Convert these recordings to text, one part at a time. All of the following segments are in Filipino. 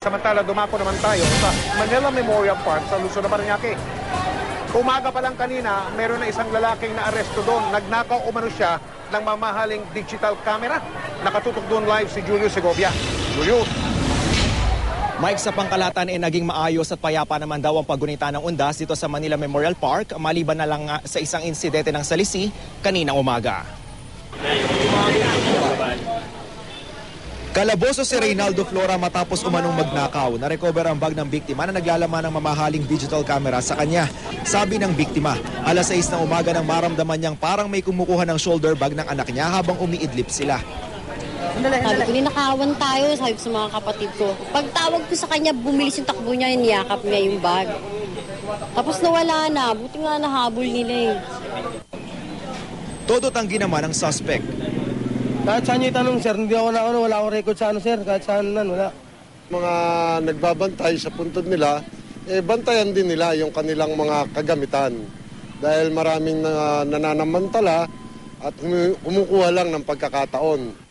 Samantala, dumako naman tayo sa Manila Memorial Park sa Luzon na Parañaque. Umaga pa lang kanina, meron na isang lalaking naaresto doon. Nagnakaw umano siya ng mamahaling digital camera. Nakatutok doon live si Julio Segovia. Julio. Mike, sa pangkalahatan naging maayos at payapa naman daw ang paggunita ng undas dito sa Manila Memorial Park, maliban na lang sa isang insidente ng salisi kaninang umaga. Kalaboso si Reynaldo Flora matapos umanong magnakaw. Na-recover ang bag ng biktima na naglalaman ng mamahaling digital camera sa kanya. Sabi ng biktima, alas 6 ng umaga nang maramdaman niyang parang may kumukuha ng shoulder bag ng anak niya habang umiidlip sila. Sabi ko, ninakawan tayo, sabi ko sa mga kapatid ko. Pagtawag ko sa kanya, bumilis yung takbo niya, niyakap niya yung bag. Tapos nawala na, buti nga nahabol nila eh. Todo tanggi naman ang suspect. Kahit saan niyo itanong, sir, hindi ako wala akong record sa sir, kahit saan nan, wala. Mga nagbabantay sa puntod nila, bantayan din nila yung kanilang mga kagamitan. Dahil maraming nananamantala at kumukuha lang ng pagkakataon.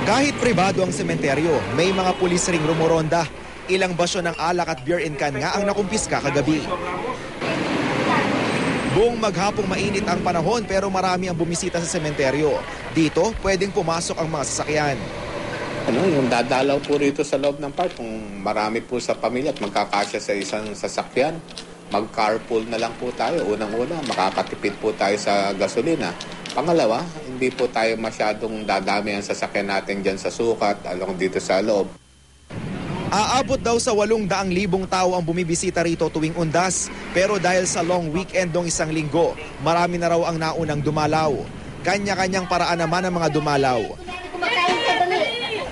Kahit pribado ang sementeryo, may mga pulis ring rumoronda. Ilang basyo ng alak at beer and can nga ang nakumpiska kagabi. Buong maghapong mainit ang panahon pero marami ang bumisita sa sementeryo. Dito, pwedeng pumasok ang mga sasakyan. Yung dadalaw po rito sa loob ng park, kung marami po sa pamilya at magkakasya sa isang sasakyan, mag-carpool na lang po tayo. Unang-una, makakatipid po tayo sa gasolina. Pangalawa, hindi po tayo masyadong dadami ang sasakyan natin dyan sa sukat, along dito sa loob. Aabot daw sa 800,000 tao ang bumibisita rito tuwing undas. Pero dahil sa long weekend ng isang linggo, marami na raw ang naunang dumalaw. Kanya-kanyang paraan naman ang mga dumalaw.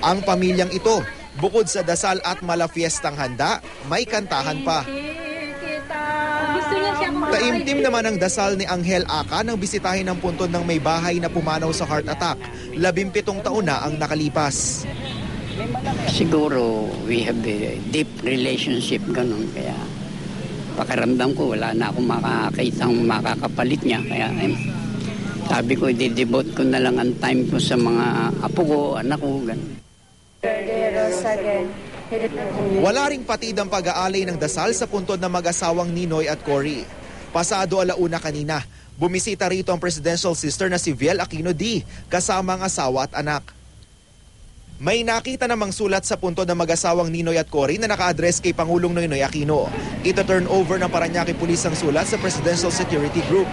Ang pamilyang ito, bukod sa dasal at malafiestang handa, may kantahan pa. Taimtim naman ang dasal ni Angel Aka nang bisitahin ang puntod ng may bahay na pumanaw sa heart attack. 17 taon na ang nakalipas. Siguro we have a deep relationship, ganun. Kaya pakiramdam ko wala na akong makakitang makakapalit niya. Kaya sabi ko, i-devote ko na lang ang time ko sa mga apo ko, anak ko, ganun. Wala ring patid ang pag-aalay ng dasal sa puntod ng mag-asawang Ninoy at Cory. Pasado 1:00 kanina, bumisita rito ang presidential sister na si Viel Aquino D. kasama ang asawa at anak. May nakita namang sulat sa puntod ng mag-asawang Ninoy at Cory na naka-address kay Pangulong Noynoy Aquino. Ito-turn over ng Parañaque Police ang sulat sa Presidential Security Group.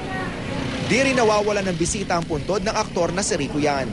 Di rin nawawalan ng bisita ang puntod ng aktor na si Rico Yan.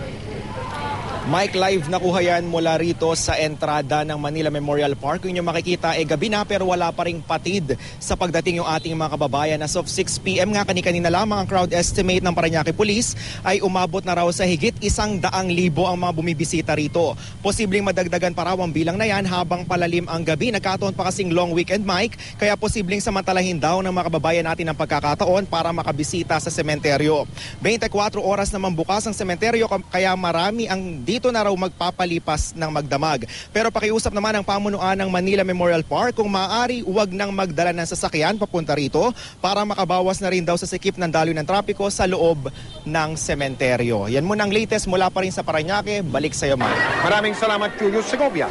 Mike, live nakuha yan mula rito sa entrada ng Manila Memorial Park. Kung inyo makikita, gabi na pero wala pa ring patid sa pagdating yung ating mga kababayan. As of 6 p.m. nga, kanina lamang ang crowd estimate ng Parañaque Police ay umabot na raw sa higit 100,000 ang mga bumibisita rito. Posibleng madagdagan pa raw ang bilang na yan habang palalim ang gabi. Nagkataon pa kasing long weekend, Mike, kaya posibleng samantalahin daw ng mga kababayan natin ang pagkakataon para makabisita sa sementeryo. 24 oras naman bukas ang sementeryo kaya marami ang dito na raw magpapalipas ng magdamag. Pero pakiusap naman ang pamunuan ng Manila Memorial Park kung maaari huwag nang magdala ng sasakyan papunta rito para makabawas na rin daw sa sikip ng daloy ng trapiko sa loob ng sementeryo. Yan muna ang latest mula pa rin sa Parañaque. Balik sa iyo, Mike. Maraming salamat, Julio Segovia.